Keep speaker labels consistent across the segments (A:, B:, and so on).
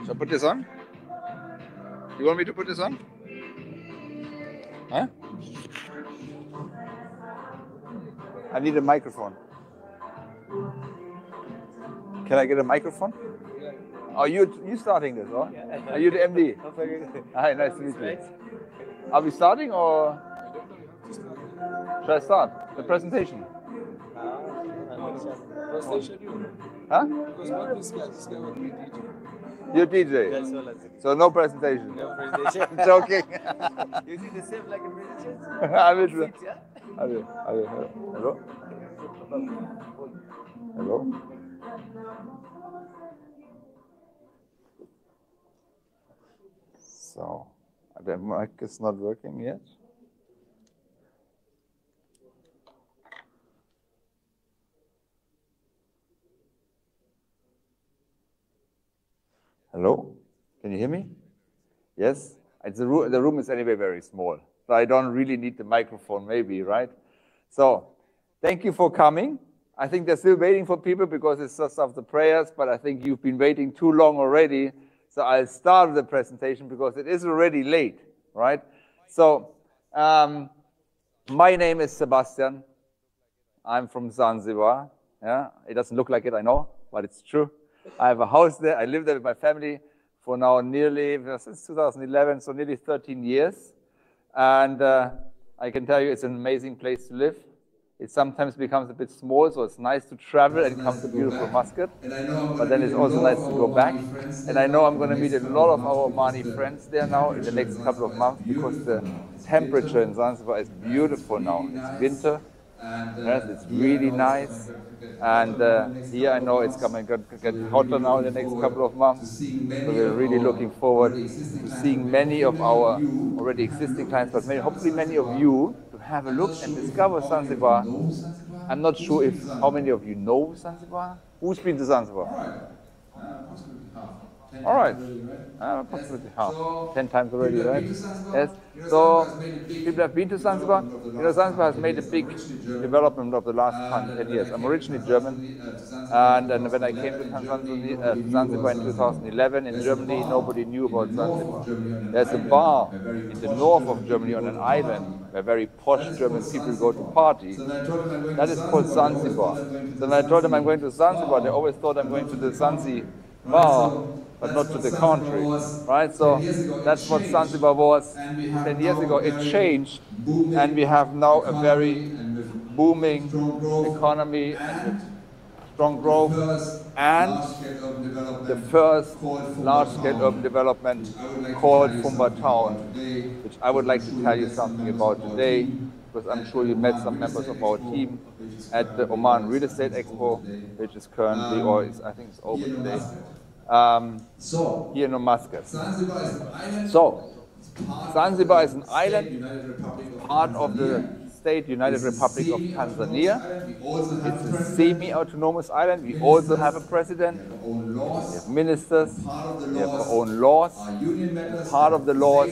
A: Shall I put this on? You want me to put this on? Huh? I need a microphone. Can I get a microphone? Oh, you starting this, or? Yeah. Are you the MD? Hi, nice to meet you. Are we starting, or should I start the presentation? Huh? You're DJ.
B: That's all.
A: So no presentation.
B: No presentation.
A: I'm joking.
B: You see the same like a presentation?
A: I will. I will. Hello. Hello. So the mic is not working yet. Hello? Can you hear me? Yes? The room is anyway very small, so I don't really need the microphone maybe, right? So, thank you for coming. I think they're still waiting for people because it's just after prayers, but I think you've been waiting too long already, so I'll start the presentation because it is already late, right? So, my name is Sebastian. I'm from Zanzibar. Yeah, it doesn't look like it, I know, but it's true. I have a house there. I live there with my family for now since 2011, so nearly 13 years. And I can tell you it's an amazing place to live. It sometimes becomes a bit small, so it's nice to travel and come to beautiful Muscat. But then it's also nice to go back. And I know I'm going to meet a lot of our Omani friends there now in the next couple of months because the temperature in Zanzibar is beautiful now. It's winter. Yes, it's really nice. And here I know it's going to get hotter now in the next couple of months. So we're really looking forward to seeing many of our already existing clients, but hopefully many of you to have a look and discover Zanzibar. I'm not sure how many of you know Zanzibar. Who's been to Zanzibar? All right. Approximately half. 10 times already, right? Yes. So people have been to Zanzibar. You know, Zanzibar has made a big development of the last 10 years. I'm originally German, and when I came to Zanzibar in 2011 in Germany, nobody knew about Zanzibar. There's a bar in the north of Germany on an island where very posh German people go to party. That is called Zanzibar. So when I told them I'm going to Zanzibar, they always thought I'm going to the Zanzibar, but not to the country, right? So that's what Zanzibar was 10 years ago. It changed, and we have now a very booming economy and with strong growth, and the first large-scale urban development called Fumba Town, which I would like to tell you something about today, because I'm sure you met some members of our team at the Oman Real Estate Expo, which is currently, I think it's over today. Here in Muscat. So, Zanzibar is an island, part of the state United Republic of Tanzania. It's a semi-autonomous island. We also have a president. We have ministers. We have our own laws. Part of the laws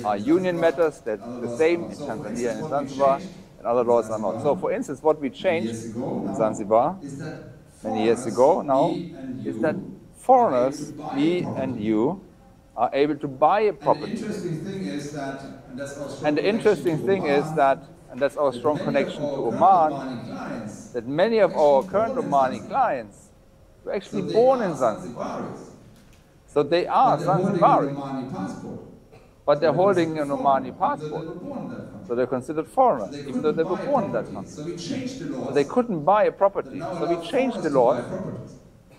A: are union matters. That's the same in Tanzania and in Zanzibar, and other laws are not. So, for instance, what we changed in Zanzibar many years ago now is that foreigners, me and you, are able to buy a property. And the interesting thing is that, and that's our strong connection to Oman, that many of our current Omani clients were actually born in Zanzibar. So they are Zanzibari, but they're holding an Omani passport. So they're considered foreigners, even though they were born in that country. So they couldn't buy a property. So we changed the law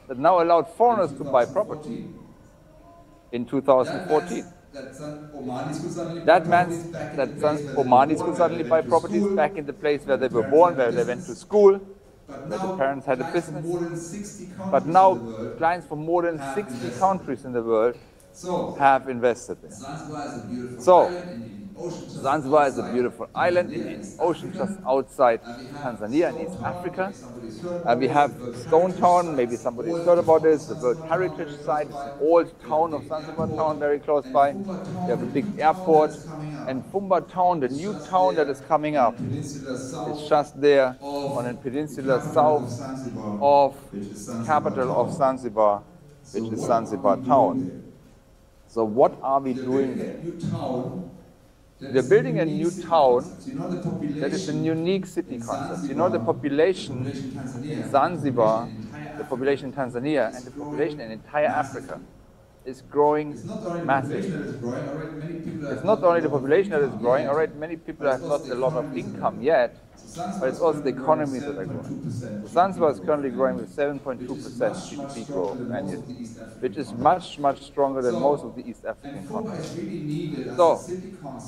A: that now allowed foreigners to buy property in 2014. That meant that Omanis could suddenly buy properties back in the place where they were born, where they went to school, where the parents had a business. But now clients from more than 60 countries in the world have invested there. So Zanzibar is a beautiful island in the ocean just outside Tanzania in East Africa. We have Stone Town, maybe somebody's heard about this, the World Heritage Site. It's an old town of Zanzibar town, very close by. We have a big airport. And Fumba Town, the new town that is coming up, is just there on a peninsula south of the capital of Zanzibar, which is Zanzibar Town. So what are we doing there? We're building a new town that is a unique city concept. You know, the population in Zanzibar, the population in Tanzania, and the population in entire Africa is growing massively. It's not only the population that is growing, already many people have not a lot of income yet, but it's also the economies that are growing. So Zanzibar is currently growing with 7.2% GDP growth annually, which is much, much stronger than most of the East African countries. So,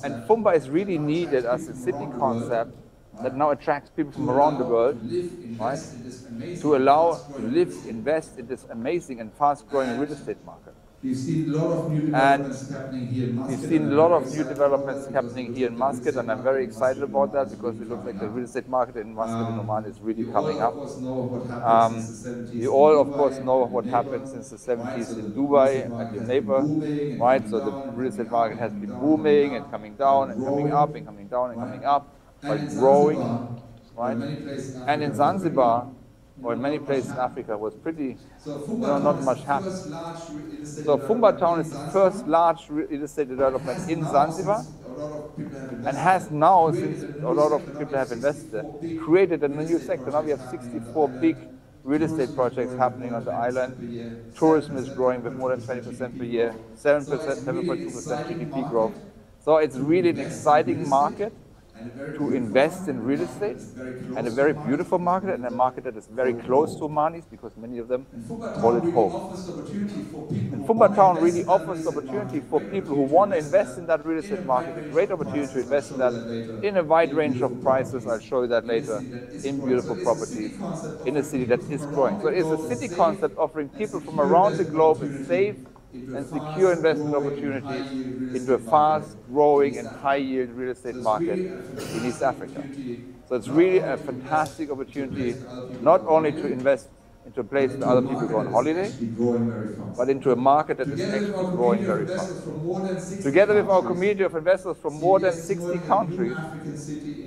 A: and Fumba is really needed as a city concept that now attracts people from around the world, right, to allow to live, invest in this amazing and fast-growing real estate market.
C: We've seen a lot of new developments happening here in Muscat.
A: We've seen a lot of new developments happening here in Muscat, and I'm very excited about that because it looks like the real estate market in Muscat and Oman is really coming up. You all, of course, know what happened since the 70s in Dubai and your neighbor, right? So the real estate market has been booming and coming down and coming up and coming down and coming up, but growing, right? And in Zanzibar, or in many places in Africa, was pretty, not much happened. So Fumba Town is the first large real estate development in Zanzibar. and has now, since a lot of people have invested, created a new sector. Now we have 64 big real estate projects happening on the island. Tourism is growing with more than 20% per year, 7.2% GDP growth. So it's really an exciting market to invest in real estate, and a very beautiful market, and a market that is very close to Omanis because many of them call it home. And Fumba Town really offers opportunity for people who want to invest in that real estate market, a great opportunity to invest in that in a wide range of prices. I'll show you that later, in beautiful properties in a city that is growing. So it's a city concept offering people from around the globe a safe and secure investment opportunities into a fast-growing and high-yield real estate market in East Africa. So it's really a fantastic opportunity, not only to invest into a place where other people go on holiday, but into a market that is actually growing very fast. Together with our community of investors from more than 60 countries,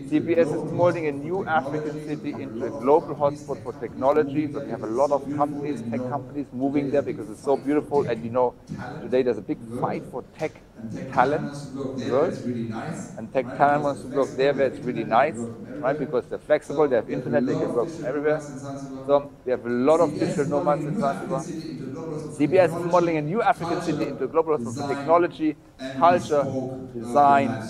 A: CBS is molding a new African city into a global hotspot for technology. So we have a lot of companies, tech companies moving there because it's so beautiful. And you know, today there's a big fight for tech talent in the world. And tech talent wants to work there where it's really nice, right? Because they're flexible, they have internet, they can work from everywhere. So we have a lot of digital nomads in Zanzibar. CBS is modeling a new African city into a global hotspot for technology, culture, design,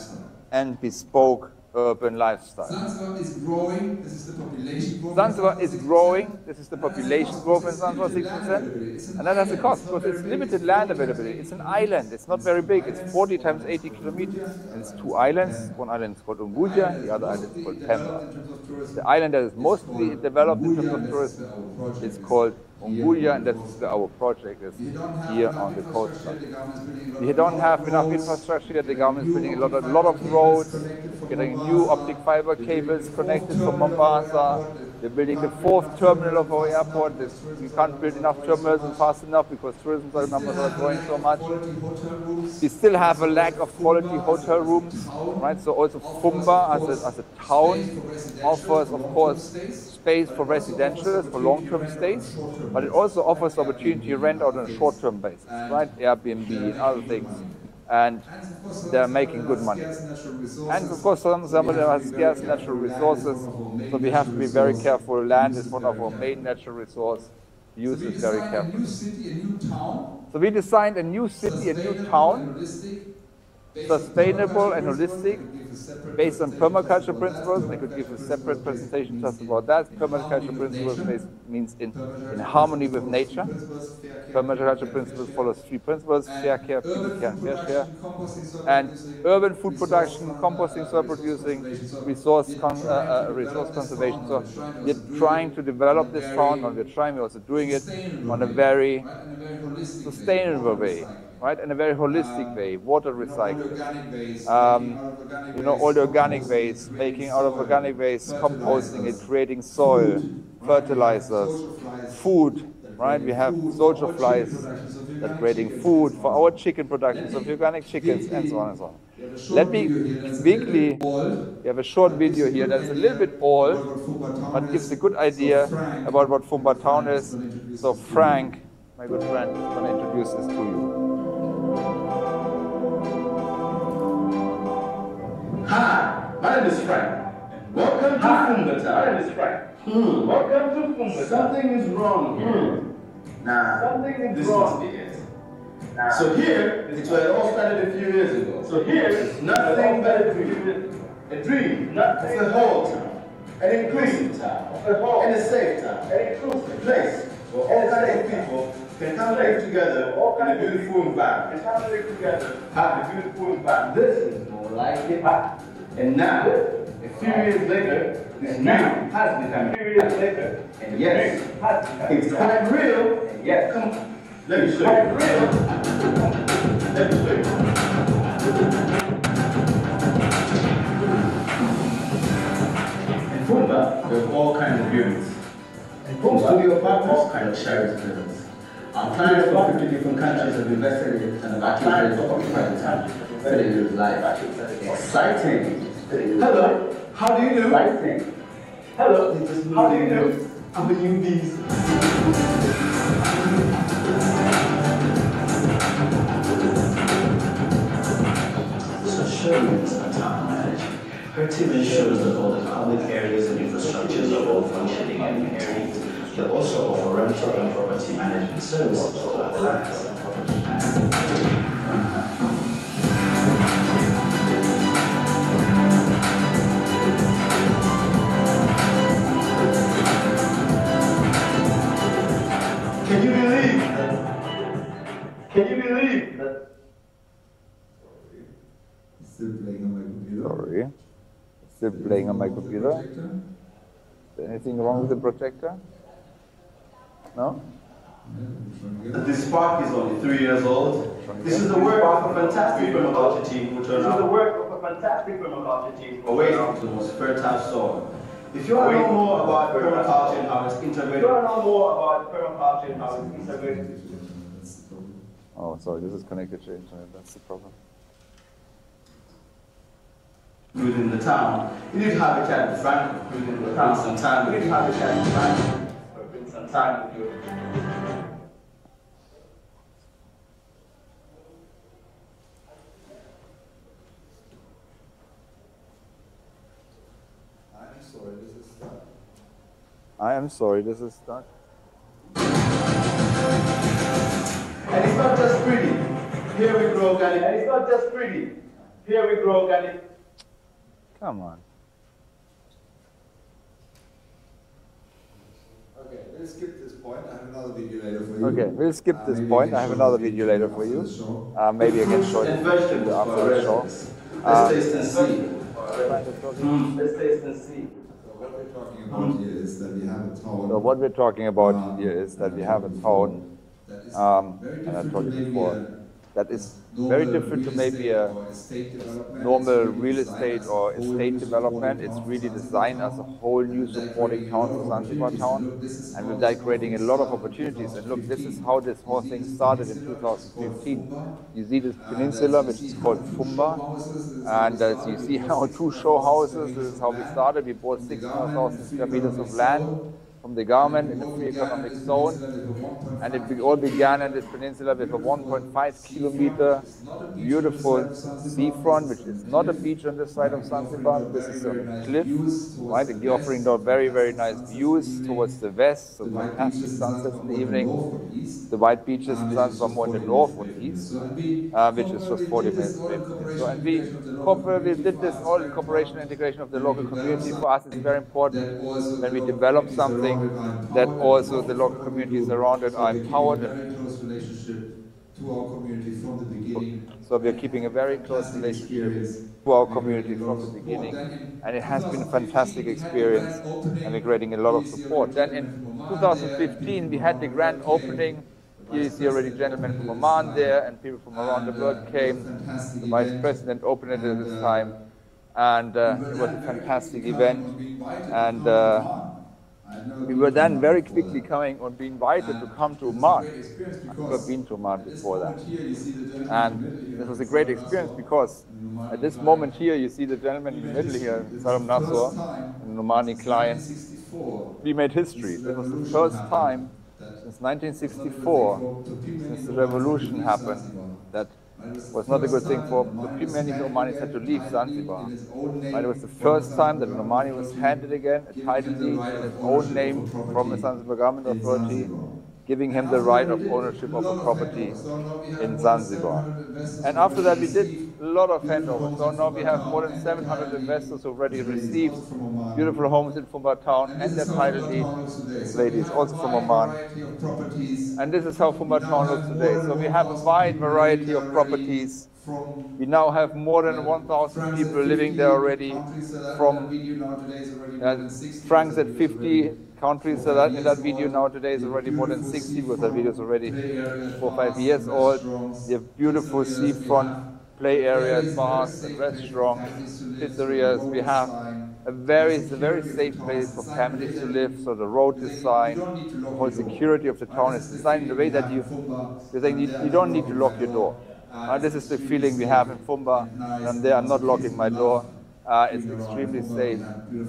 A: and bespoke urban lifestyle.
C: Zanzibar is growing. This is the population growth.
A: Zanzibar is growing. This is the population growth in Zanzibar, 6%. And that has a cost because it's limited land availability. It's an island. It's not very big. It's 40 times 80 kilometers. And it's two islands. One island is called Unguja. The other island is called Pemba. The island that is mostly developed in terms of tourism is called Unguja, and that's our project is here on the coastline. We don't have enough infrastructure yet. The government is building a lot of roads, getting new optic fiber cables connected from Mombasa. We're building the 4th terminal of our airport. We can't build enough terminals fast enough because tourism numbers are growing so much. We still have a lack of quality hotel rooms, right? So also Fumba as a town offers, of course, space for residentials, for long-term stays, but it also offers opportunity to rent out on a short-term basis, right? Airbnb and other things. And they're making good money. And of course, some of them have scarce natural resources, so we have to be very careful. Land is one of our main natural resources. Use it very carefully. So we designed a new city, a new town, sustainable and holistic, based on permaculture principles. And I could give a separate presentation just about that. Permaculture principles means in harmony with nature. Permaculture principles follows 3 principles: fair care, people care, and fair share. And urban food production, composting, soil producing, resource conservation. So we're trying to develop this town, and we're also doing it on a very sustainable way. Right, in a very holistic way, water recycling, you know, all the organic waste, making out of organic waste, composting it, creating soil, fertilizers, food, right? We have soldier flies that are creating food for our chicken production, so organic chickens, and so on and so on. Let me quickly, we have a short video here that's a little bit old, but gives a good idea about what Fumba Town is. So Frank, my good friend, is going to introduce this to you.
D: Hi, my name is Frank. Welcome to Fumba Town. My name is Frank. Welcome to Fumba Town. Something is wrong here. Nah, this must be it. So here is where it all started a few years ago. So here is nothing but a dream. Nothing. It's a whole town. An inclusive town. And a safe town. An inclusive place where all kinds of people can come live together in a beautiful environment. Have a beautiful environment. This is more like it. And now, a few years later, this dream has become a few years later. And yes, it's quite real. And yes, come on. Let me show you. Let me show you. In Fumba, there are all kinds of units. In Fumba, studio partners, all kinds of charity buildings. Our clients from 50 different countries have invested in and have actually occupied the town for a year's life. Exciting. Hello, how do you do? Exciting. Hello, how do you do? I'm a newbie. So show you. Her team ensures that all the public areas and infrastructures are all functioning and maintained. They also offer rental and property management services to other lands and property management. Can you believe that?
C: Still playing on my computer.
A: Sorry. Still playing on my computer. Is there anything wrong with the projector? No?
D: This park is only 3 years old. This is the work of a fantastic permaculture team who turned out away into the most fertile soil. If you want to know more about permaculture and how it's integrated,
A: Oh, sorry, this is connected to internet, that's the problem.
D: within the town, you need habitat in Frank within the town sometime. You need habitat in Frank within some time with you.
A: I am sorry, this is stuck.
D: And it's not just pretty. Here we grow organic. And it's not just pretty. Here we grow organic.
A: Come on.
C: Okay, we'll skip this point. I have another video later for you.
A: Okay, we'll skip this point. I have another video later for you. Maybe I can show you
D: And vegetables
A: after
D: for
A: the show.
D: residents. Let's taste and see. Let's taste and see.
C: So what we're talking about here is that we have a town.
A: So what we're talking about here is that we have a town, and I told you before, that is very different to maybe a normal real estate or estate development. It's really designed as a whole new supporting town for Zanzibar town, and with that creating a lot of opportunities. And look, this is how this whole thing started in 2015. You see this peninsula, which is called Fumba, and as you see our two show houses, this is how we started. We bought 600,000 square meters of land from the government in the free economic zone, and it all began in this peninsula with a 1.5 kilometer beautiful seafront, which is not a beach on this side of Zanzibar. This is a cliff, right? And offering now very, very nice views towards the west, so fantastic sunsets in the evening. The white beaches in Zanzibar more in the north or east, which is just 40 minutes away. So, and we did this all in cooperation and integration of the local community. For us, it's very important when we develop something that also the local communities around it are empowered. So we are keeping a very close relationship to our community from the beginning, and it has been a fantastic experience, and we're creating a lot of support. Then in 2015 we had the grand opening. Here you see already gentlemen from Oman there, and people from around the world came. The Vice President opened it at this time, and it was a fantastic event. And we were then very quickly coming on being invited to come to Oman. I've never been to Oman before that. And this was a great experience because at this moment here, you see the gentleman in the middle here, Salam Nasser, an Omani client. We made history. This was the first time since 1964, since the revolution happened, that was not a good thing for many Omanis had to leave Zanzibar. But it was the first time that an Omani was handed again a title deed in his own name from the Zanzibar government authority, giving him the right of ownership of a property in Zanzibar. And after that we did a lot of handovers. So now we have more than 700 investors who already received beautiful homes in Fumba Town and their title deed. This lady is also from Oman. And this is how Fumba Town looks today. So we have a wide variety of properties. We now have more than 1,000 people living there already, from francs at 50 countries. So that in that video now today is already more than 60, because that video is already 4 or 5 years old. We have beautiful seafront play areas, bars and restaurants, pizzerias. We have a very safe place for families to live. So the road design, the whole security of the town is designed in a way that you don't need to lock your door. This is the feeling we have in Fumba. I'm there, I'm not locking my door. It's extremely safe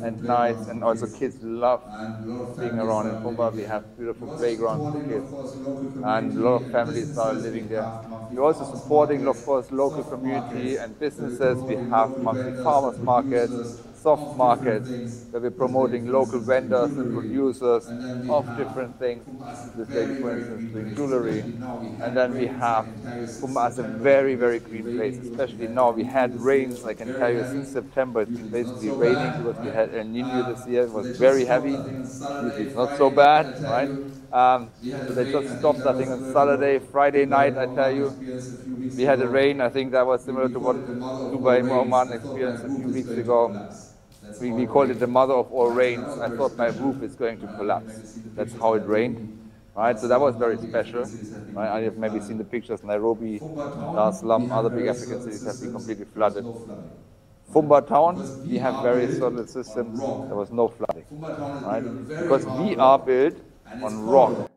A: and nice, and also kids love being around in Fumba. We have beautiful playgrounds for kids, and a lot of families are living there. We're also supporting, of course, local community and businesses. We have monthly farmers markets, soft markets, where we're promoting local vendors and producers of different things. This lady, for instance, doing jewelry. And then we have Fumba as a very, very green place, especially now. We had rains, I can tell you, since September. It's been basically raining because we had El Nino this year. It was very heavy. Usually it's not so bad, right? So they just stopped, I think, on Saturday, Friday night, I tell you. We had a rain. I think that was similar to what Dubai and Oman experienced a few weeks ago. We called it the mother of all rains. I thought my roof is going to collapse. That's how it rained. Right, so that was very special. Right? I have maybe seen the pictures. Nairobi, Dar es Salaam, other big African cities have been completely flooded. Fumba Town, we have very solid systems. There was no flooding, right? Because we are built on rock.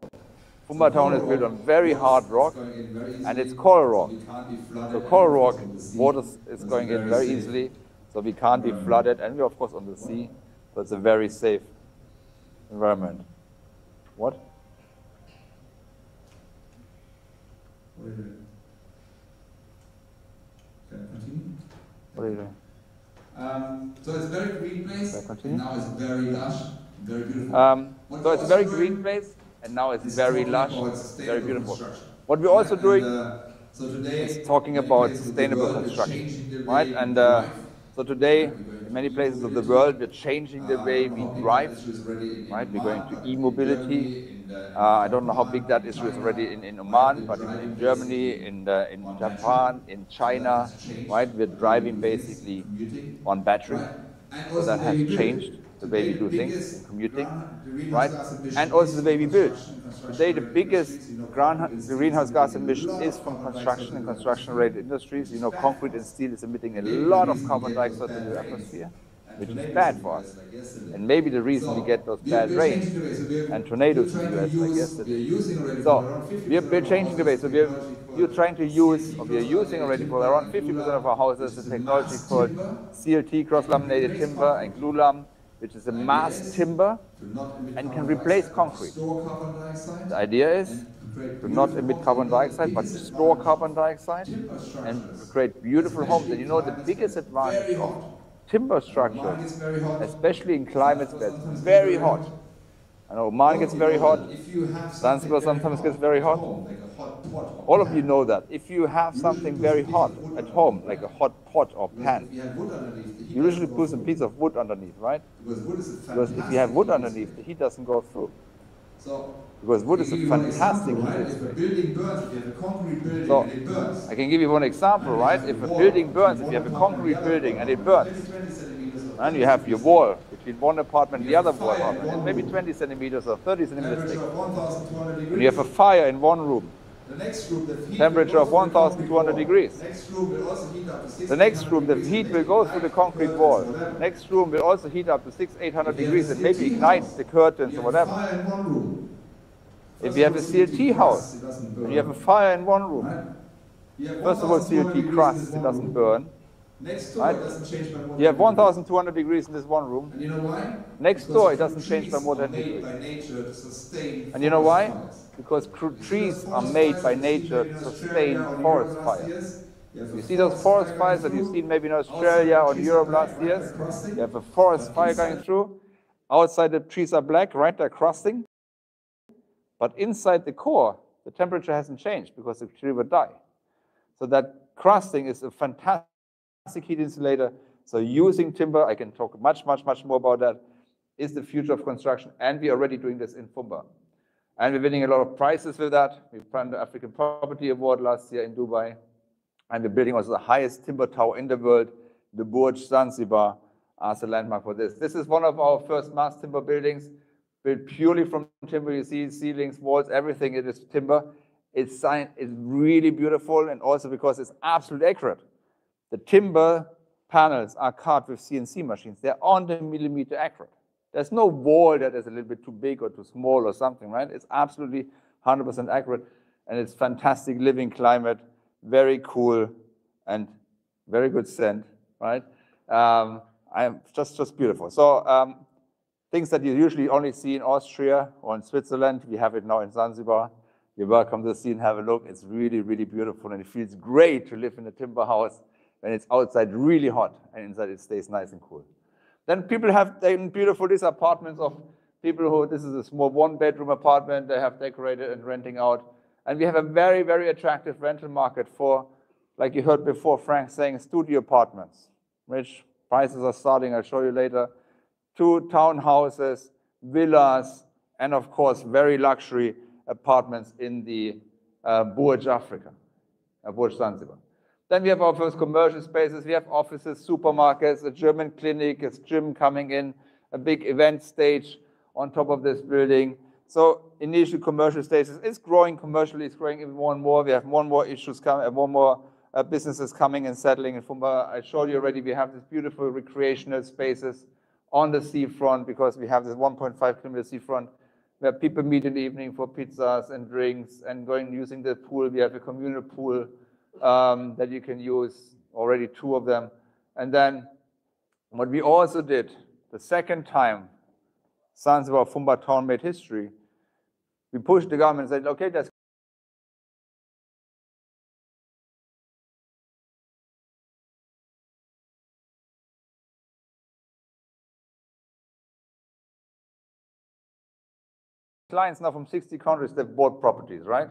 A: Fumba Town is built on very hard rock, and it's coral rock. So coral rock, water is going in very easily, so we can't be flooded, and we're of course on the sea, so it's a very safe environment. What?
D: What are you doing? Can I continue?
A: What are you doing?
D: So it's a very green place, and now it's very lush, very beautiful.
A: So it's a very green place, and now it's very lush, very beautiful. What we're also doing is talking about sustainable construction, right? And so today, in many places of the world, we're changing the way we drive, right? We're going to e-mobility. I don't know how big that issue is already in Oman, but in Germany, in Japan, in China, right? We're driving basically on battery. So that has changed the way we do things in commuting, right? And also the way we build. Today, the biggest greenhouse gas emission is from construction and construction-related industries. You know, concrete and steel is emitting a lot of carbon dioxide into the atmosphere, which is bad for us. And maybe the reason we get those bad rains and tornadoes in the US like yesterday. So we're changing the way. So we're trying to use, or we're using already for around 50% of our houses, a technology called CLT, cross-laminated timber, and glulam, which is a mass timber and can replace concrete. The idea is to not emit carbon dioxide, but to store carbon dioxide and create beautiful homes. And you know, the biggest advantage of timber structures, especially in climates where it's very hot. I know Oman gets very hot, Zanzibar sometimes gets very hot. All of you know that. If you have something very hot at home, like a hot pot or pan, you usually put a piece of wood underneath, right? Because if you have wood underneath, the heat doesn't go through. Because wood is a fantastic heat. So I can give you one example, right? If a building burns, if you have a concrete building and it burns, and you have your wall between one apartment and the other wall apartment, it's maybe 20 centimeters or 30 centimeters thick. When you have a fire in one room, temperature of 1,200 degrees. The next room, the heat will go through the concrete wall. The next room will also heat up to 600-800 degrees and maybe ignite the curtains or whatever. If you have a CLT house, and you have a fire in one room, first of all, CLT crusts, it doesn't burn. Right? You have 1,200 degrees in this one room.
D: And you know why?
A: Next door, it doesn't change by more than 10 degrees. And you know why? Because trees are made by nature to sustain forest fires. You see those forest fires that you've seen maybe in Australia or in Europe last years? You have a forest fire going through. Outside, the trees are black, right? They're crusting. But inside the core, the temperature hasn't changed because the tree would die. So that crusting is a fantastic heat insulator. So using timber, I can talk much more about that, is the future of construction. And we're already doing this in Fumba. And we're winning a lot of prizes with that. We won the African Property Award last year in Dubai. And we're building also the highest timber tower in the world, the Burj Zanzibar, as a landmark for this. This is one of our first mass timber buildings, built purely from timber. You see ceilings, walls, everything, it is timber. It's really beautiful, and also because it's absolutely accurate. The timber panels are cut with CNC machines. They're on the millimeter accurate. There's no wall that is a little bit too big or too small or something, right? It's absolutely 100% accurate, and it's fantastic living climate, very cool, and very good scent, right? Just beautiful. So things that you usually only see in Austria or in Switzerland, we have it now in Zanzibar. You're welcome to see and have a look. It's really, really beautiful, and it feels great to live in a timber house when it's outside really hot and inside it stays nice and cool. Then people have beautiful these apartments of people who, this is a small one-bedroom apartment they have decorated and renting out. And we have a very, very attractive rental market for, like you heard before, Frank saying, studio apartments, which prices are starting, I'll show you later, to townhouses, villas, and of course, very luxury apartments in the Burj Africa, Burj Zanzibar. Then we have our first commercial spaces. We have offices, supermarkets, a German clinic, a gym coming in, a big event stage on top of this building. So initial commercial stages is growing commercially, it's growing even more and more. We have more and more issues coming, more and more businesses coming and settling in Fumba. I showed you already, we have these beautiful recreational spaces on the seafront because we have this 1.5 kilometer seafront where people meet in the evening for pizzas and drinks and going using the pool. We have a communal pool that you can use, already 2 of them. And then what we also did, the second time Zanzibar Fumba Town made history, we pushed the government and said, okay, that's clients now from 60 countries, they've bought properties, right?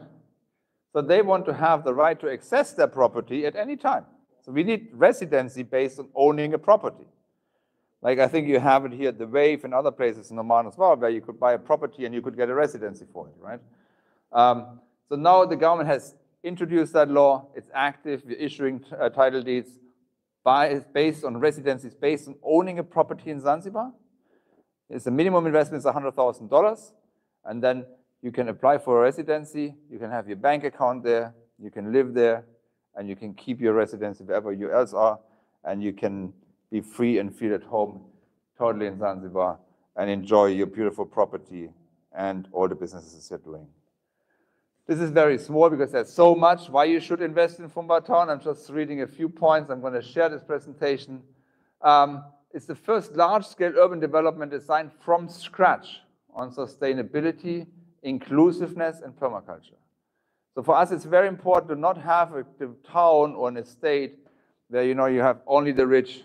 A: So they want to have the right to access their property at any time. So we need residency based on owning a property. Like I think you have it here at the Wave and other places in Oman as well, where you could buy a property and you could get a residency for it, right? So now the government has introduced that law. It's active. We're issuing title deeds based on residencies, based on owning a property in Zanzibar. It's a minimum investment is $100,000, and then you can apply for a residency. You can have your bank account there. You can live there, and you can keep your residency wherever you else are, and you can be free and feel at home totally in Zanzibar and enjoy your beautiful property and all the businesses you're doing. This is very small because there's so much why you should invest in Fumba Town. I'm just reading a few points. I'm going to share this presentation. It's the first large-scale urban development designed from scratch on sustainability, inclusiveness, and permaculture. So for us, it's very important to not have a town or an estate where you have only the rich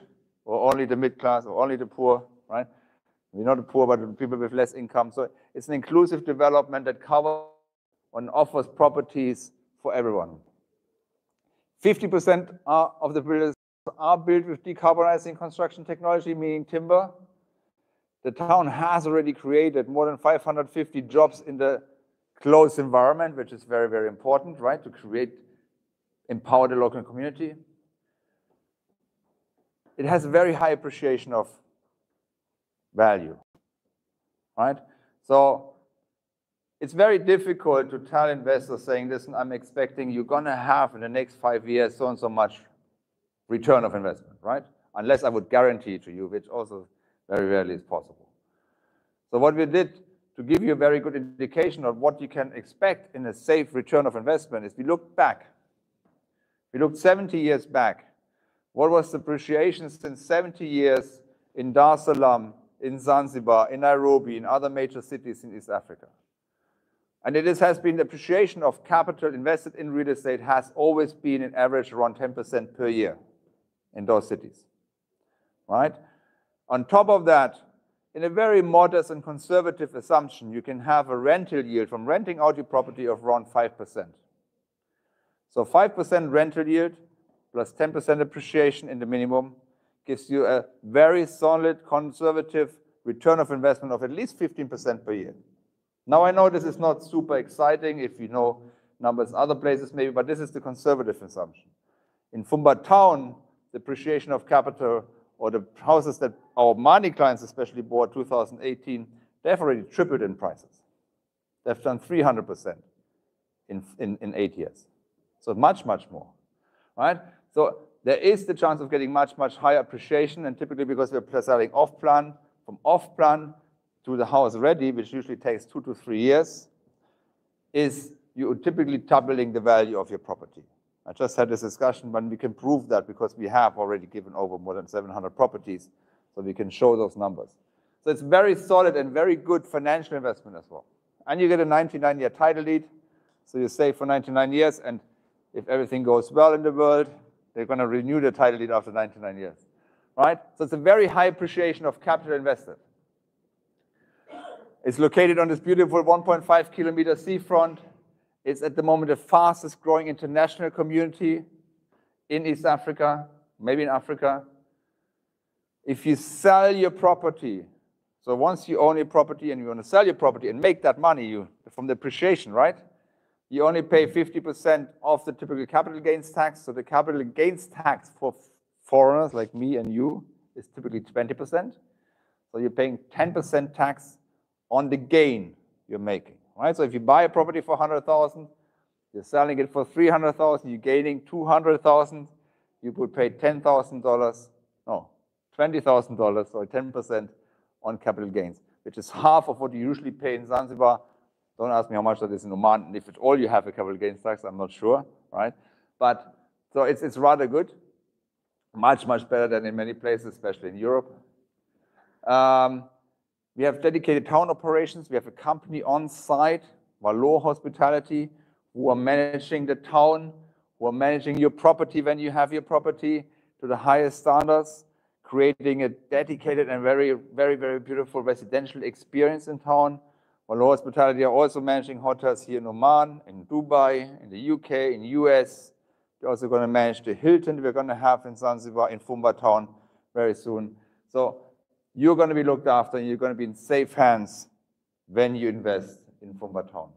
A: or only the mid-class or only the poor, right? We're not the poor, but the people with less income. So it's an inclusive development that covers and offers properties for everyone. 50% of the buildings are built with decarbonizing construction technology, meaning timber. The town has already created more than 550 jobs in the closed environment, which is very, very important, right? To empower the local community. It has a very high appreciation of value, right? So it's very difficult to tell investors saying, listen, I'm expecting you're going to have in the next 5 years so and so much return of investment, right? Unless I would guarantee to you, which also very rarely is possible. So what we did to give you a very good indication of what you can expect in a safe return of investment is we looked back. We looked 70 years back. What was the appreciation since 70 years in Dar es Salaam, in Zanzibar, in Nairobi, in other major cities in East Africa? And it has been the appreciation of capital invested in real estate has always been an average around 10% per year in those cities, right? On top of that, in a very modest and conservative assumption, you can have a rental yield from renting out your property of around 5%. So 5% rental yield plus 10% appreciation in the minimum gives you a very solid, conservative return of investment of at least 15% per year. Now, I know this is not super exciting if you know numbers other places maybe, but this is the conservative assumption. In Fumba Town, the appreciation of capital or the houses that our money clients especially bought 2018, they've already tripled in prices. They've done 300% in 8 years. So much, much more, right? So there is the chance of getting much, much higher appreciation, and typically because we're selling off-plan, from off-plan to the house ready, which usually takes 2 to 3 years, is you're typically doubling the value of your property. I just had this discussion, but we can prove that because we have already given over more than 700 properties. So we can show those numbers. So it's very solid and very good financial investment as well. And you get a 99-year title deed. So you save for 99 years, and if everything goes well in the world, they're going to renew the title deed after 99 years, right? So it's a very high appreciation of capital invested. It's located on this beautiful 1.5 kilometer seafront. It's at the moment the fastest growing international community in East Africa, maybe in Africa. If you sell your property, so once you own your property and you want to sell your property and make that money from the appreciation, right? You only pay 50% of the typical capital gains tax. So the capital gains tax for foreigners like me and you is typically 20%. So you're paying 10% tax on the gain you're making, right? So if you buy a property for 100,000, you're selling it for 300,000, you're gaining 200,000, you would pay $10,000, no, $20,000, so 10% on capital gains, which is half of what you usually pay in Zanzibar. Don't ask me how much that is in Oman, and if at all you have a capital gains tax, I'm not sure, right? But so it's rather good, much better than in many places, especially in Europe. We have dedicated town operations. We have a company on site, Valor Hospitality, who are managing the town, who are managing your property when you have your property to the highest standards, creating a dedicated and very beautiful residential experience in town. Valor Hospitality are also managing hotels here in Oman, in Dubai, in the UK, in the US. They're also going to manage the Hilton we're going to have in Zanzibar, in Fumba Town very soon. So you're going to be looked after, and you're going to be in safe hands when you invest in Fumba Town.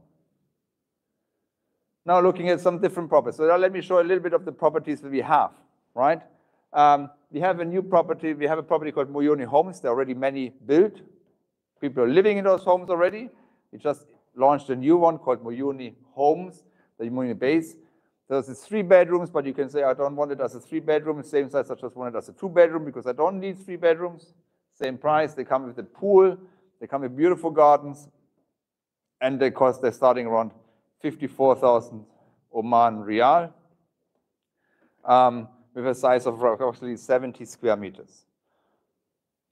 A: Now looking at some different properties. So now let me show a little bit of the properties that we have, right? We have a new property. We have a property called Mjini Homes. There are already many built. People are living in those homes already. We just launched a new one called Mjini Homes, the Mjini Base. So it's 3 bedrooms, but you can say, I don't want it as a 3-bedroom, same size, I just want it as a 2-bedroom because I don't need 3 bedrooms. Same price, they come with a pool, they come with beautiful gardens, and they're starting around 54,000 Oman Riyal, with a size of approximately 70 square meters.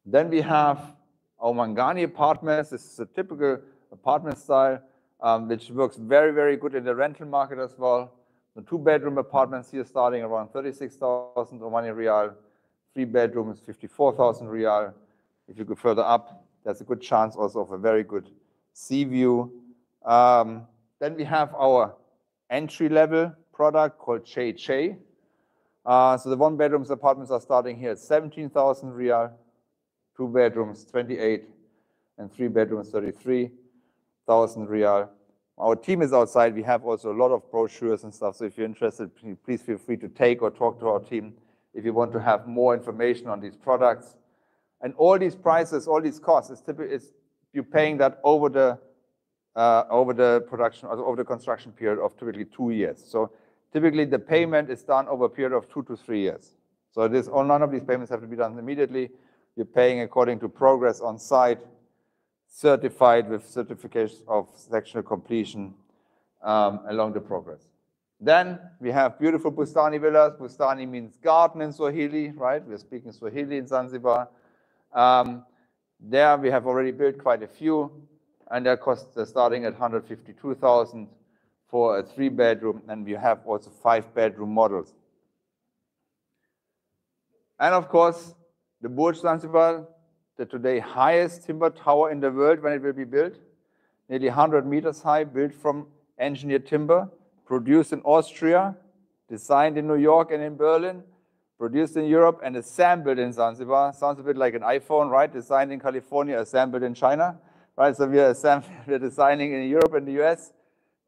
A: Then we have our Mangani apartments. This is a typical apartment style, which works very good in the rental market as well. The 2-bedroom apartments here starting around 36,000 Omani Riyal, 3 bedrooms, 54,000 Riyal. If you go further up, there's a good chance also of a very good sea view. Then we have our entry-level product called Che Che. So the 1-bedrooms apartments are starting here at 17,000 Riyal, 2 bedrooms 28, and 3 bedrooms 33,000 Riyal. Our team is outside. We have also a lot of brochures and stuff. So if you're interested, please feel free to take or talk to our team if you want to have more information on these products. And all these prices, all these costs, you're paying that over the construction period of typically 2 years. So typically the payment is done over a period of 2 to 3 years. So none of these payments have to be done immediately. You're paying according to progress on site, certified with certificates of sectional completion along the progress. Then we have beautiful Bustani villas. Bustani means garden in Swahili, right? We're speaking Swahili in Zanzibar. There we have already built quite a few, and their costs are starting at 152,000 for a 3-bedroom, and we have also 5-bedroom models. And of course, the Burj Zanzibar, the today highest timber tower in the world when it will be built, nearly 100 meters high, built from engineered timber, produced in Austria, designed in New York and in Berlin, produced in Europe and assembled in Zanzibar. Sounds a bit like an iPhone, right? Designed in California, assembled in China, right? So we're designing in Europe and the US.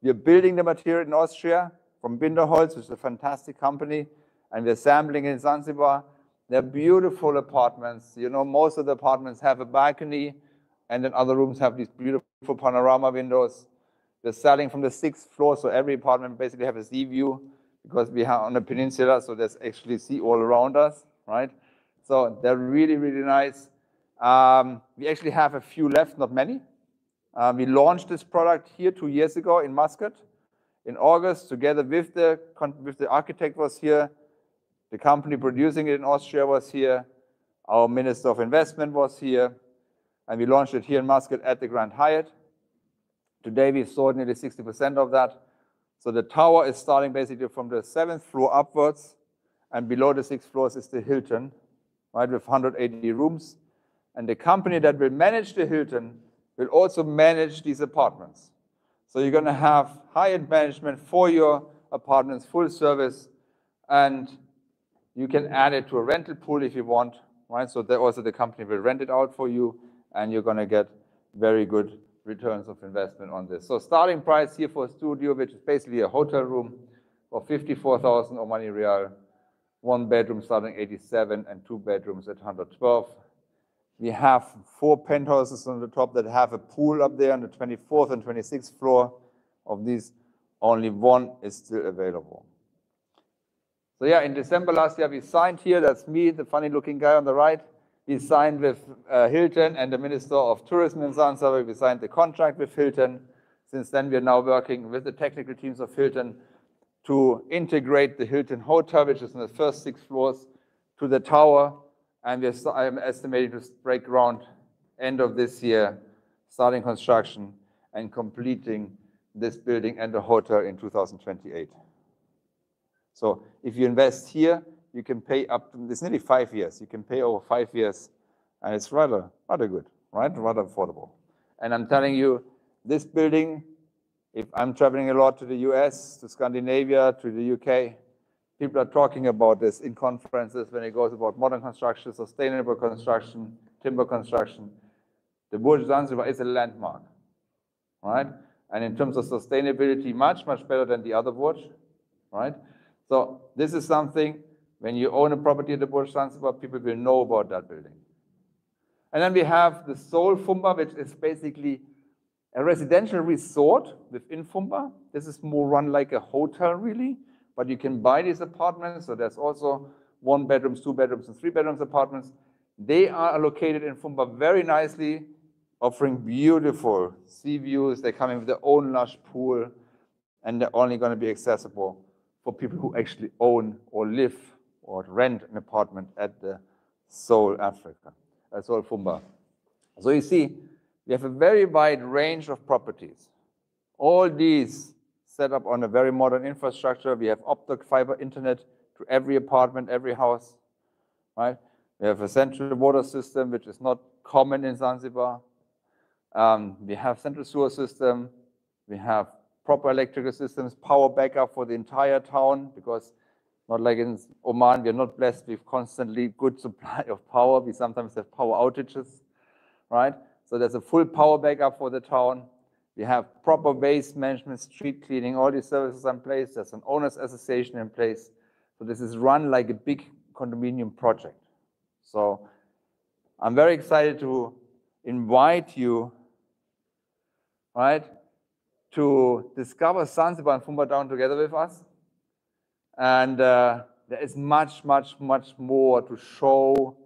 A: We're building the material in Austria from Binderholz, which is a fantastic company, and we're assembling in Zanzibar. They're beautiful apartments. You know, most of the apartments have a balcony, and then other rooms have these beautiful panorama windows. We're selling from the 6th floor, so every apartment basically have a sea view because we are on a peninsula, so there's actually sea all around us, right? So they're really nice. We actually have a few left, not many. We launched this product here 2 years ago in Muscat in August, together with the architect was here. The company producing it in Austria was here. Our Minister of Investment was here, and we launched it here in Muscat at the Grand Hyatt. Today, we've sold nearly 60% of that. So the tower is starting basically from the 7th floor upwards, and below the 6 floors is the Hilton, right, with 180 rooms. And the company that will manage the Hilton will also manage these apartments. So you're going to have high-end management for your apartments, full service, and you can add it to a rental pool if you want, right? So that also the company will rent it out for you, and you're going to get very good returns of investment on this. So starting price here for a studio, which is basically a hotel room, for 54,000 Omani Real, 1 bedroom starting 87, and 2 bedrooms at 112. We have 4 penthouses on the top that have a pool up there on the 24th and 26th floor. Of these, only 1 is still available. So yeah, in December last year, we signed here. That's me, the funny-looking guy on the right. We signed with Hilton and the Minister of Tourism in Zanzibar. We signed the contract with Hilton. Since then, we are now working with the technical teams of Hilton to integrate the Hilton Hotel, which is in the first 6 floors, to the tower. And I'm estimating to break ground end of this year, starting construction and completing this building and the hotel in 2028. So if you invest here, you can pay up to, it's nearly 5 years. You can pay over 5 years, and it's rather good, right? Rather affordable. And I'm telling you, this building, if I'm traveling a lot to the US, to Scandinavia, to the UK, people are talking about this in conferences when it goes about modern construction, sustainable construction, timber construction. The Burj Zanzibar is a landmark, right? And in terms of sustainability, much better than the other Burj, right? So this is something, when you own a property at the Burj Zanzibar, people will know about that building. And then we have the Soul Fumba, which is basically a residential resort within Fumba. This is more run like a hotel, really, but you can buy these apartments. So there's also 1 bedrooms, 2 bedrooms, and 3 bedrooms apartments. They are located in Fumba very nicely, offering beautiful sea views. They come in with their own lush pool, and they're only going to be accessible for people who actually own or live or rent an apartment at the Soul Africa, Soul Fumba. So you see, we have a very wide range of properties. All these set up on a very modern infrastructure. We have optic fiber internet to every apartment, every house, right? We have a central water system, which is not common in Zanzibar. We have central sewer system. We have proper electrical systems, power backup for the entire town, because not like in Oman, we are not blessed with constantly good supply of power. We sometimes have power outages, right? So there's a full power backup for the town. We have proper waste management, street cleaning, all these services in place. There's an owners association in place. So this is run like a big condominium project. So I'm very excited to invite you, right, to discover Zanzibar and Fumba Town together with us. And there is much more to show,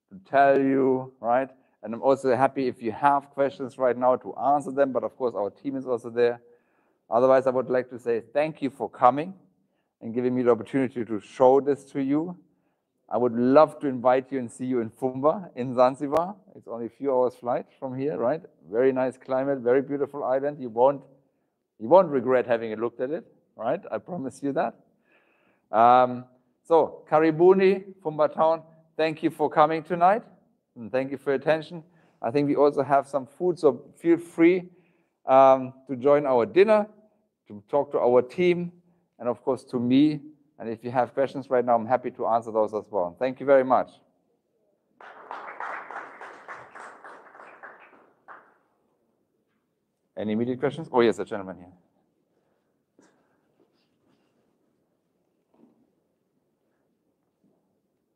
A: to tell you, right? And I'm also happy if you have questions right now to answer them, but of course our team is also there. Otherwise, I would like to say thank you for coming and giving me the opportunity to show this to you. I would love to invite you and see you in Fumba, in Zanzibar. It's only a few hours flight from here, right? Very nice climate, very beautiful island. You won't regret having looked at it, right? I promise you that. So, Karibuni, Fumba Town, thank you for coming tonight, and thank you for your attention. I think we also have some food, so feel free to join our dinner, to talk to our team, and of course to me. And if you have questions right now, I'm happy to answer those as well. Thank you very much. Any immediate questions? Oh, yes, a gentleman here.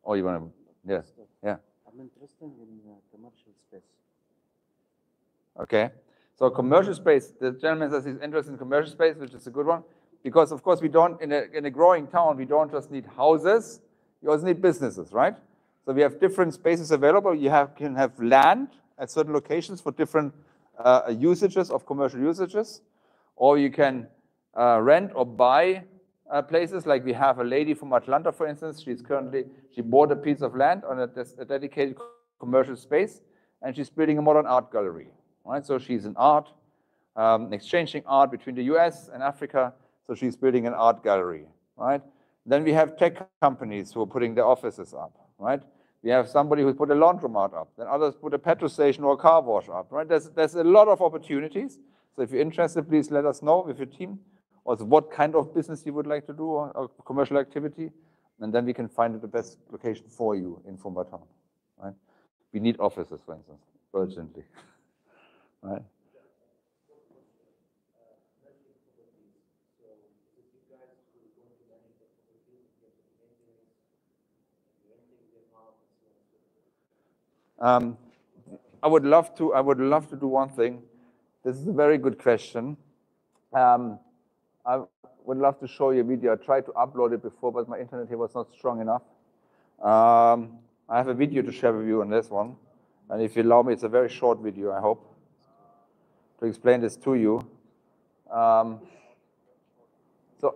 A: Oh, you want to? Yes. Yeah.
E: I'm interested in commercial space.
A: Okay. So commercial space, the gentleman says he's interested in commercial space, which is a good one. Because, of course, we don't, in a growing town, we don't just need houses, you also need businesses, right? So we have different spaces available. You can have land at certain locations for different usages of commercial usages, or you can rent or buy places. Like we have a lady from Atlanta, for instance. She bought a piece of land on a dedicated commercial space, and she's building a modern art gallery, right? So she's in art, exchanging art between the US and Africa. So she's building an art gallery, right? Then we have tech companies who are putting their offices up, right? We have somebody who put a laundromat up. Then others put a petrol station or a car wash up, right? There's a lot of opportunities. So if you're interested, please let us know with your team also what kind of business you would like to do or commercial activity. And then we can find the best location for you in Fumba Town, right? We need offices, for instance, urgently, right? I would love to do one thing. This is a very good question. I would love to show you a video. I tried to upload it before, but my internet here was not strong enough. I have a video to share with you on this one. And if you allow me, it's a very short video, I hope, to explain this to you. So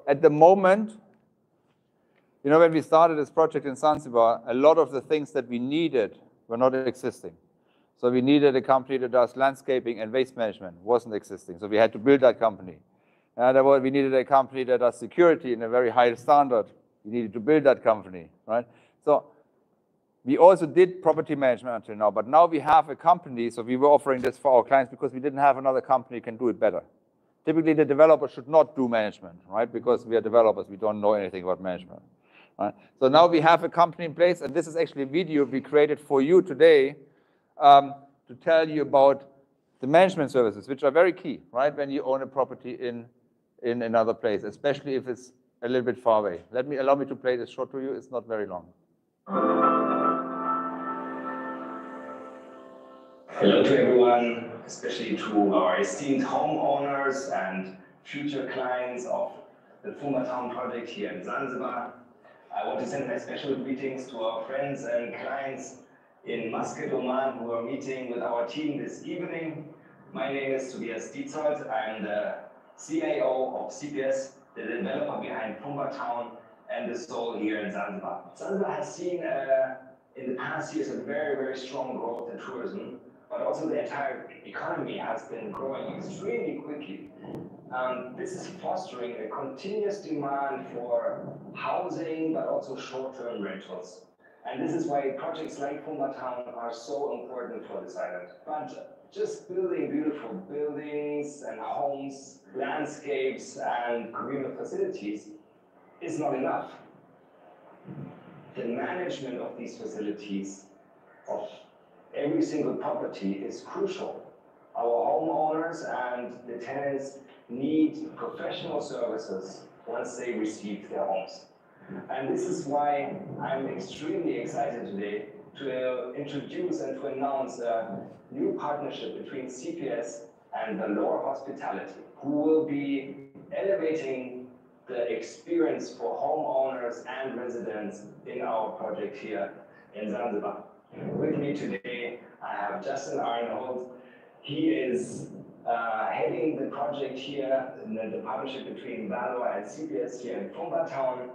A: at the moment, you know, when we started this project in Zanzibar, a lot of the things that we needed were not existing. So we needed a company that does landscaping and waste management, wasn't existing. So we had to build that company. We needed a company that does security in a very high standard. We needed to build that company, right? So we also did property management until now, but now we have a company, so we were offering this for our clients because we didn't have another company who can do it better. Typically, the developer should not do management, right? Because we are developers, we don't know anything about management. Right? So now we have a company in place, and this is actually a video we created for you today to tell you about the management services, which are very key, right? When you own a property in another place, especially if it's a little bit far away. Allow me to play this short to you. It's not very long.
F: Hello to everyone, especially to our esteemed homeowners and future clients of the Fumba Town project here in Zanzibar. I want to send my special greetings to our friends and clients in Muscat, Oman, who are meeting with our team this evening. My name is Tobias Dietzold. I'm the CIO of CPS, the developer behind Fumba Town and the soul here in Zanzibar. Zanzibar has seen in the past years a very, very strong growth in tourism, but also the entire economy has been growing extremely quickly. This is fostering a continuous demand for housing, but also short-term rentals. And this is why projects like Fumba Town are so important for this island. But just building beautiful buildings and homes, landscapes, and communal facilities is not enough. The management of these facilities, of every single property, is crucial. Our homeowners and the tenants need professional services once they receive their homes. And this is why I'm extremely excited today to introduce and to announce a new partnership between CPS and Valor Hospitality, who will be elevating the experience for homeowners and residents in our project here in Zanzibar. With me today, I have Justin Arnold. He is heading the project here, the partnership between Valor and CPS here in Fumba Town.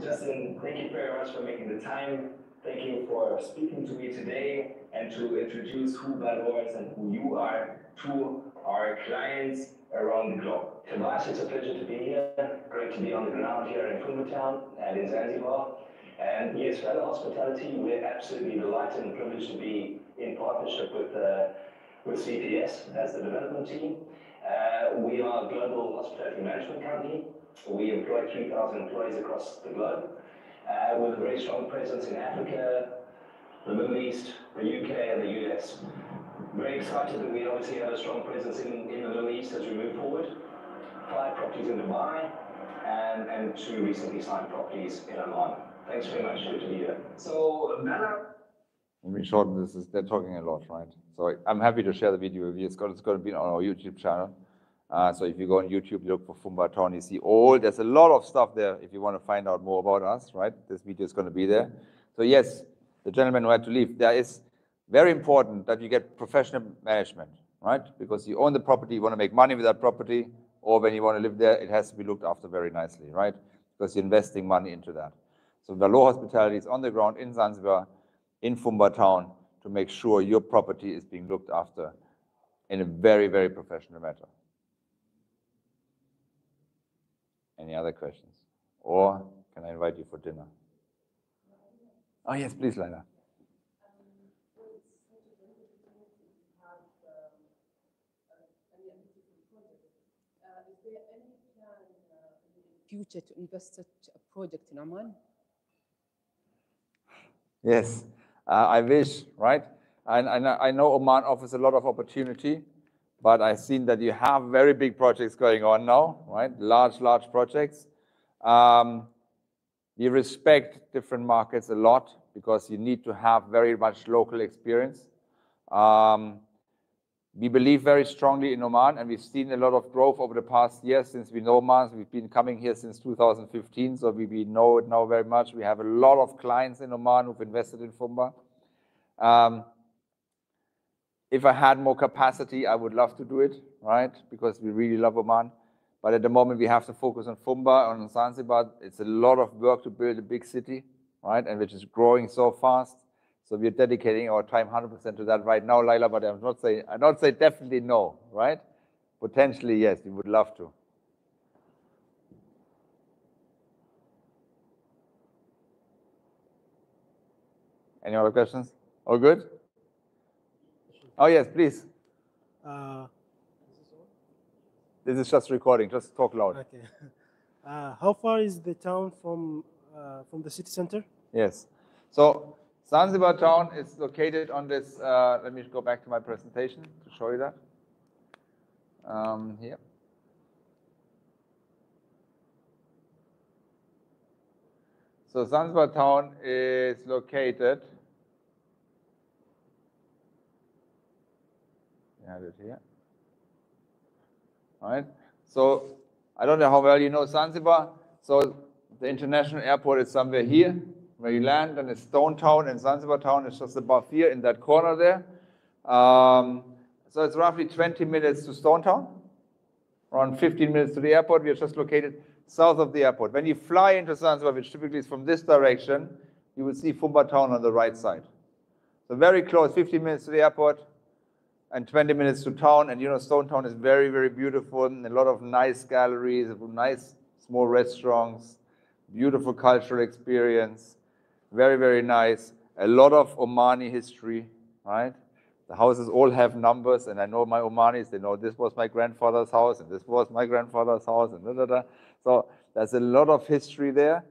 F: Justin, thank you very much for making the time. Thank you for speaking to me today and to introduce who Valor is and who you are to our clients around the globe. Tobias, it's a pleasure to be here. Great to be on the ground here in Fumba Town and in Zanzibar. And yes, Valor Hospitality, we're absolutely delighted and privileged to be in partnership with CPS as the development team. We are a global hospitality management company. We employ 3,000 employees across the globe with a very strong presence in Africa, the Middle East, the UK, and the US. Very excited that we obviously have a strong presence in the Middle East as we move forward. 5 properties in Dubai and 2 recently signed properties in Oman. Thanks very much. Good to be here. So, Valor.
A: In short, they're talking a lot, right? So I'm happy to share the video with you. It's going to be on our YouTube channel. So if you go on YouTube, you look for Fumba Town, you see there's a lot of stuff there if you want to find out more about us, right? This video is going to be there. So yes, the gentleman who had to leave, there is very important that you get professional management, right? Because you own the property, you want to make money with that property, or when you want to live there, it has to be looked after very nicely, right? because you're investing money into that. So Valo Hospitality is on the ground in Zanzibar, in Fumba Town, to make sure your property is being looked after in a very, very professional manner. Any other questions? Or can I invite you for dinner? Oh, yes, please, Laila.
G: Future to invest such a project in Oman?
A: Yes, I wish, right? And I know Oman offers a lot of opportunity, but I've seen that you have very big projects going on now, right? Large projects. We respect different markets a lot because you need to have very much local experience. We believe very strongly in Oman, and we've seen a lot of growth over the past years since we know Oman. We've been coming here since 2015, so we know it now very much. We have a lot of clients in Oman who've invested in Fumba. If I had more capacity, I would love to do it, right? Because we really love Oman. But at the moment, we have to focus on Fumba, on Zanzibar. It's a lot of work to build a big city, right? And which is growing so fast. So we're dedicating our time 100% to that right now, Laila, but I'm not saying definitely no, right? Potentially, yes, we would love to. Any other questions? All good? Oh, yes, please. This is just recording, just talk loud.
H: Okay. How far is the town from the city center?
A: Yes. So Zanzibar town is located on this, let me go back to my presentation to show you that. Here. So Zanzibar town is located, you have it here. All right. So I don't know how well you know Zanzibar. So the international airport is somewhere here where you land, and it's Stone Town, and Zanzibar town is just above here in that corner there. So it's roughly 20 minutes to Stone Town, around 15 minutes to the airport. We are just located south of the airport. When you fly into Zanzibar, which typically is from this direction, you will see Fumba Town on the right side. So very close, 15 minutes to the airport and 20 minutes to town. And you know, Stone Town is very, very beautiful, and a lot of nice galleries, nice small restaurants, beautiful cultural experience, very, very nice. A lot of Omani history, right? The houses all have numbers, and I know my Omanis, they know this was my grandfather's house, and this was my grandfather's house, and da. So there's a lot of history there,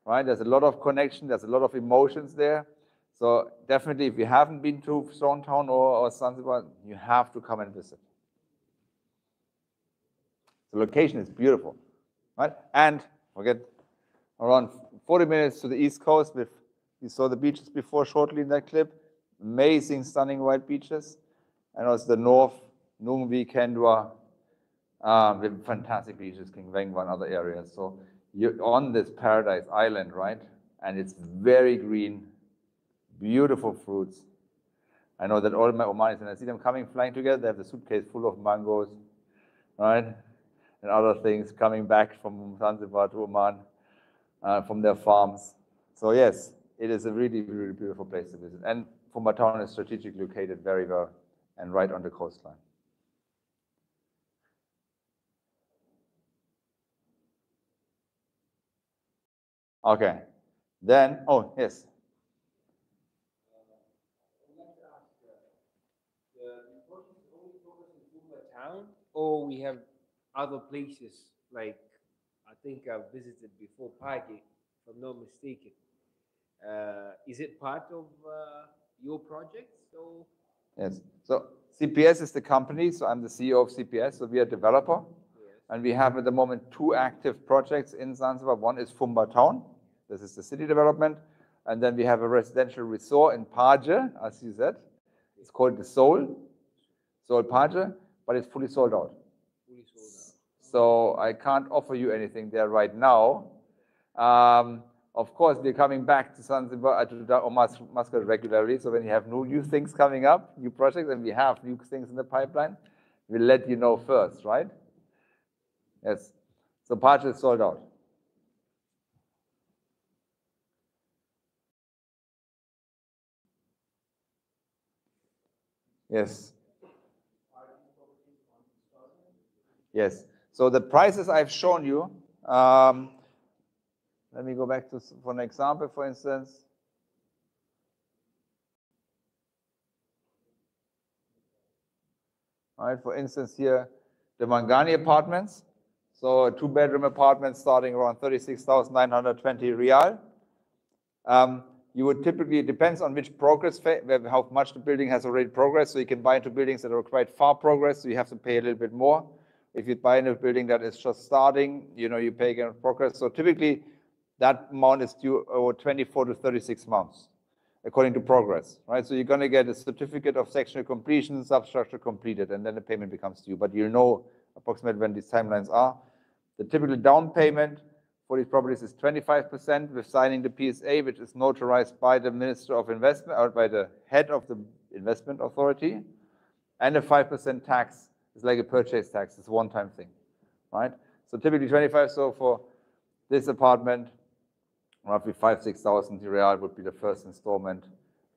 A: right? There's a lot of connection, there's a lot of emotions there. So definitely, if you haven't been to Stone Town or Zanzibar, you have to come and visit. The location is beautiful, right? And forget, around 40 minutes to the east coast, you saw the beaches before shortly in that clip. Amazing, stunning white beaches. And also the north, Nungvi, Kendwa, with fantastic beaches, King Wengwa and other areas. So you're on this paradise island, right? And it's very green, beautiful fruits. I know that all my Omanis, and I see them coming, flying together, they have the suitcase full of mangoes, right? And other things coming back from Zanzibar to Oman, from their farms. So yes, it is a really, really beautiful place to visit. And Fumba Town is strategically located very well and right on the coastline. Okay, then, oh, yes.
I: I'd like to ask, the project is only focused in Fumba Town, or we have other places, like I think I've visited before Pagi, if I'm not mistaken. Is it part of your projects? Or?
A: Yes. So CPS is the company, so I'm the CEO of CPS, so we are a developer. Yes. And we have at the moment 2 active projects in Zanzibar. One is Fumba Town. This is the city development. And then we have a residential resort in Paje, as you said. It's called the Soul Paje, but it's fully sold out.
I: Fully sold out.
A: So I can't offer you anything there right now. Of course, we're coming back to Zanzibar, to Muscat regularly. So when you have new things coming up, new projects, and we have new things in the pipeline, we'll let you know first, right? Yes. So Paje is sold out. Yes. Yes. So the prices I've shown you, let me go back to for an example, for instance. All right, for instance here, the Mangani apartments. So a 2-bedroom apartment starting around 36,920 Rial. You would typically, it depends on which progress phase, how much the building has already progressed. So you can buy into buildings that are quite far progressed, so you have to pay a little bit more. If you buy in a building that is just starting, you pay again progress. So typically, that amount is due over 24 to 36 months, according to progress, right? So you're going to get a certificate of sectional completion, substructure completed, and then the payment becomes due. But you'll know approximately when these timelines are. The typical down payment for these properties is 25% with signing the PSA, which is notarized by the Minister of Investment or by the head of the investment authority, and a 5% tax. It's like a purchase tax. It's a one-time thing, right? So typically 25. So for this apartment, roughly 5,000–6,000 Real would be the first installment,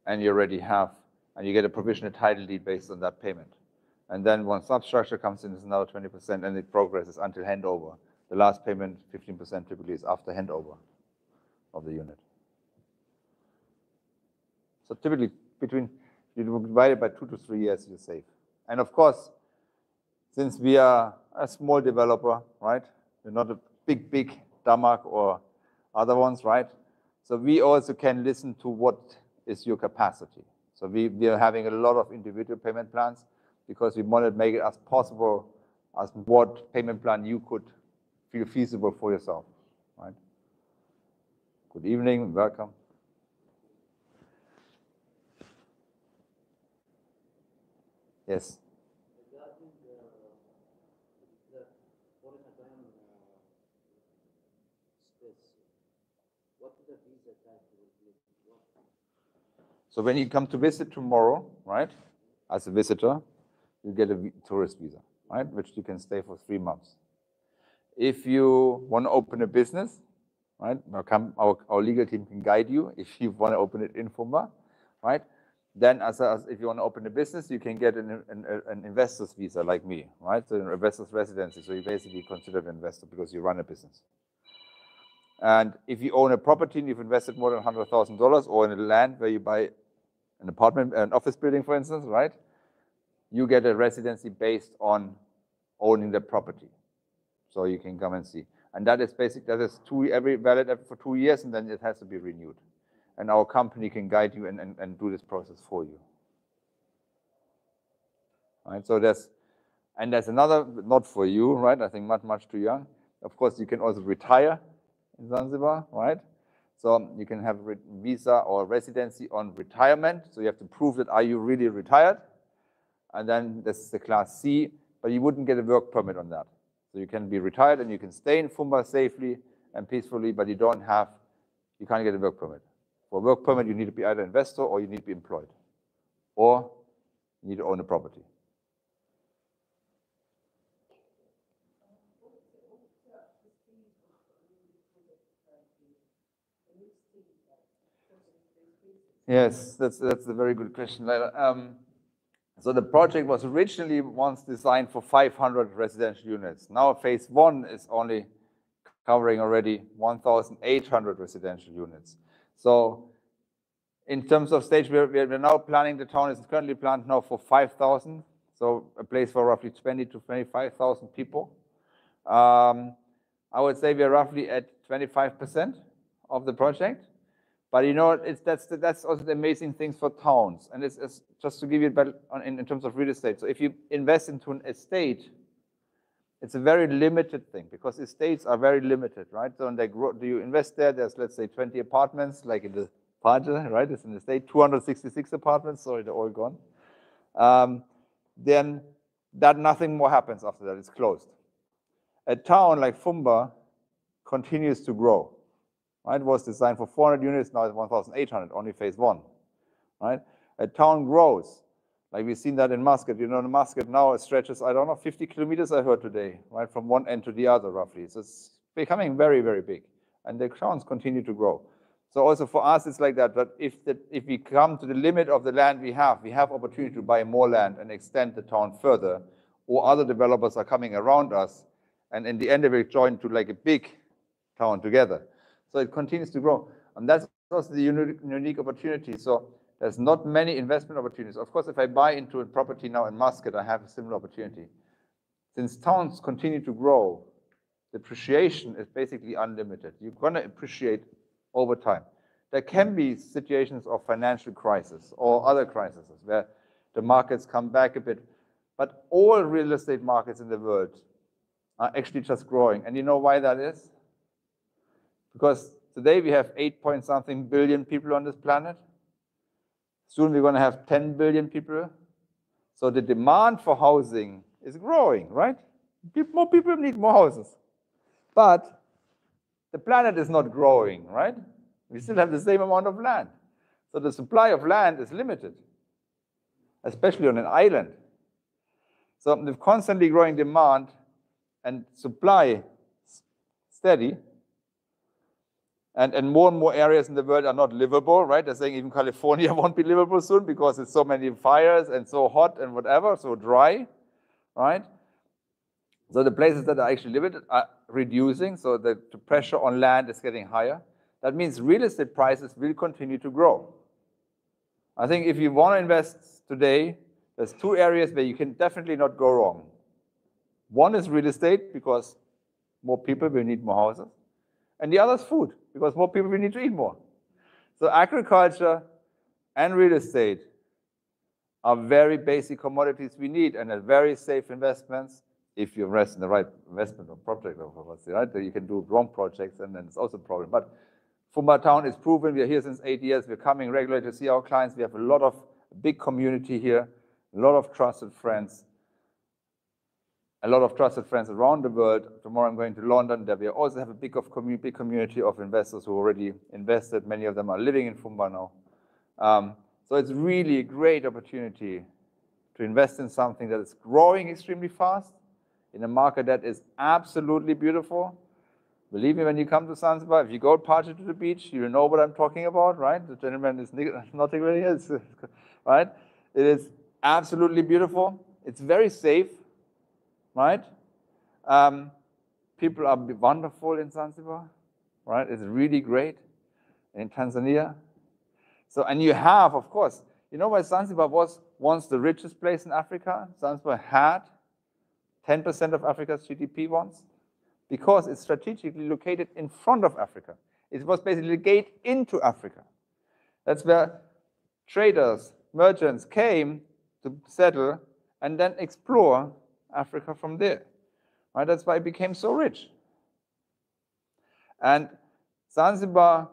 A: and you already have, and you get a provisional title deed based on that payment. And then once substructure comes in, it's another 20%, and it progresses until handover. The last payment, 15% typically, is after handover of the unit. So typically, you divide it by 2 to 3 years, you're safe. And of course, since we are a small developer, right? We're not a big Damak or other ones, right? So we also can listen to what is your capacity. So we are having a lot of individual payment plans because we want to make it as possible as what payment plan you could feel feasible for yourself, right? Good evening, welcome. Yes.
E: Regarding the foreign space, what is the visa type will be?
A: So when you come to visit tomorrow, right, as a visitor, you get a tourist visa, right, which you can stay for 3 months. If you want to open a business, right, our legal team can guide you if you want to open it in Fumba, right? Then if you want to open a business, you can get an investor's visa like me, right? So an investor's residency. So you basically consider an investor because you run a business. And if you own a property and you've invested more than $100,000 or in a land where you buy an apartment, an office building, for instance, right? You get a residency based on owning the property. So you can come and see. And that is valid for 2 years, and then it has to be renewed. And our company can guide you and do this process for you. Right? So there's another, not for you, right? I think much too young. Of course, you can also retire in Zanzibar, right? So you can have a visa or residency on retirement. So you have to prove that are you really retired? And then this is the class C, but you wouldn't get a work permit on that. So you can be retired and you can stay in Fumba safely and peacefully, but you can't get a work permit. For a work permit, you need to be either an investor or you need to be employed, or you need to own a property. Yes, that's a very good question, Laila. So the project was originally once designed for 500 residential units. Now phase 1 is only covering already 1,800 residential units. So in terms of stage, we're now planning, the town is currently planned now for 5,000, so a place for roughly 20 to 25,000 people. I would say we're roughly at 25% of the project. But that's also the amazing things for towns. And it's just to give you in terms of real estate. So if you invest into an estate, it's a very limited thing because estates are very limited, right? So when they grow, do you invest there? There's, let's say, 20 apartments, like in the Paja, right? It's an estate, 266 apartments. Sorry, they're all gone. Then nothing more happens after that. It's closed. A town like Fumba continues to grow. Right? It was designed for 400 units, now it's 1,800, only phase 1. Right? A town grows. Like we've seen that in Muscat. You know, in Muscat now it stretches, I don't know, 50 kilometers I heard today, right? From one end to the other, roughly. So it's becoming very, very big. And the towns continue to grow. So also for us, it's like that. But if we come to the limit of the land we have opportunity to buy more land and extend the town further, or other developers are coming around us, and in the end, they will join to like a big town together. So it continues to grow. And that's also the unique opportunity. So there's not many investment opportunities. Of course, if I buy into a property now in Muscat, I have a similar opportunity. Since towns continue to grow, the appreciation is basically unlimited. You're going to appreciate over time. There can be situations of financial crisis or other crises where the markets come back a bit. But all real estate markets in the world are actually just growing. And you know why that is? Because today we have 8-point-something billion people on this planet. Soon we're going to have 10 billion people. So the demand for housing is growing, right? More people need more houses. But the planet is not growing, right? We still have the same amount of land. So the supply of land is limited, especially on an island. So with constantly growing demand and supply steady, and more areas in the world are not livable, right? They're saying even California won't be livable soon because it's so many fires and so hot and whatever, so dry, right? So the places that are actually limited are reducing, so the pressure on land is getting higher. That means real estate prices will continue to grow. I think if you want to invest today, there's two areas where you can definitely not go wrong. One is real estate, because more people will need more houses. And the other is food, because more people will need to eat more. So agriculture and real estate are very basic commodities we need, and are very safe investments if you invest in the right investment or project, or what's right? You can do wrong projects, and then it's also a problem. But Fumba Town is proven. We are here since 8 years. We're coming regularly to see our clients. We have a lot of big community here, a lot of trusted friends, around the world. Tomorrow I'm going to London. There we also have a big community of investors who already invested. Many of them are living in Fumba now. So it's really a great opportunity to invest in something that is growing extremely fast, in a market that is absolutely beautiful. Believe me, when you come to Zanzibar, if you go party to the beach, you know what I'm talking about, right? The gentleman is nodding really is, right? It is absolutely beautiful. It's very safe, right? People are wonderful in Zanzibar, right? It's really great. In Tanzania. So, and you have, of course, you know why Zanzibar was once the richest place in Africa? Zanzibar had 10% of Africa's GDP once, because it's strategically located in front of Africa. It was basically the gate into Africa. That's where traders, merchants came to settle and then explore Africa from there. Right? That's why it became so rich. And Zanzibar,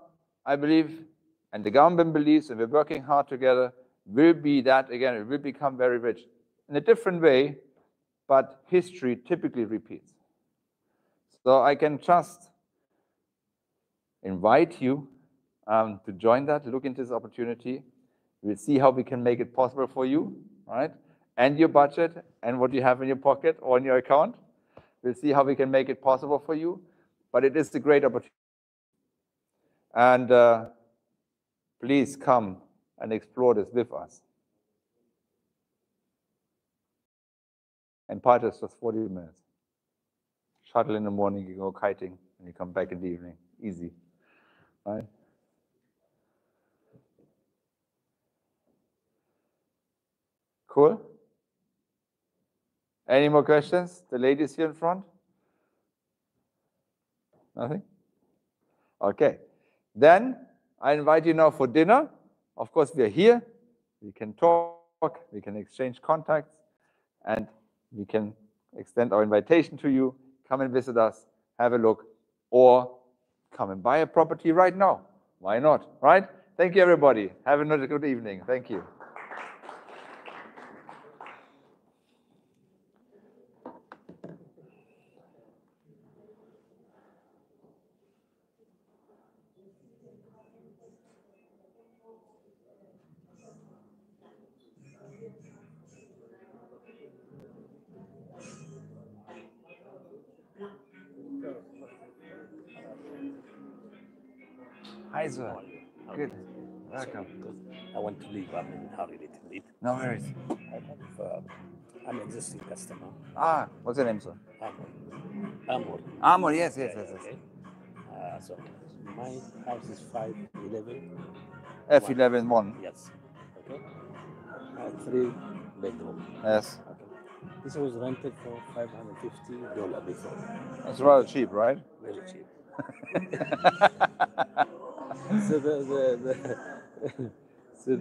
A: I believe, and the government believes, and we're working hard together, will be that again. It will become very rich in a different way, but history typically repeats. So I can just invite you to join that, look into this opportunity. We'll see how we can make it possible for you, right? And your budget and what you have in your pocket or in your account. We'll see how we can make it possible for you. But it is a great opportunity. And please come and explore this with us. And part is just 40 minutes. Shuttle in the morning, you go kiting, and you come back in the evening. Easy, right? Cool? Any more questions? The ladies here in front? Nothing? Okay. Then I invite you now for dinner. Of course, we are here. We can talk, we can exchange contacts, and we can extend our invitation to you. Come and visit us, have a look, or come and buy a property right now. Why not, right? Thank you, everybody. Have a good evening. Thank you.
H: Hi.
A: Nice one. Good. Welcome.
J: I want to leave. I'm in a hurry little bit.
A: No worries.
J: I'm an existing customer.
A: Ah, what's your name, sir?
J: Amor.
A: Amor, yes.
J: Okay. So my house is 511.
A: F11 1.
J: Yes. Okay. 3 bedroom.
A: Yes.
J: Okay. This was rented for $550 before.
A: That's rather cheap, right?
J: Very cheap. So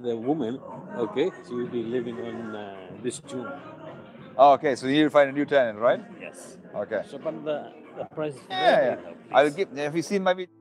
J: the woman, okay, she will be living on this June.
A: Oh, okay, so you need to find a new tenant, right?
J: Yes.
A: Okay.
J: So, but the price is
A: Yeah.
J: very low,
A: I will give. Have you seen my video?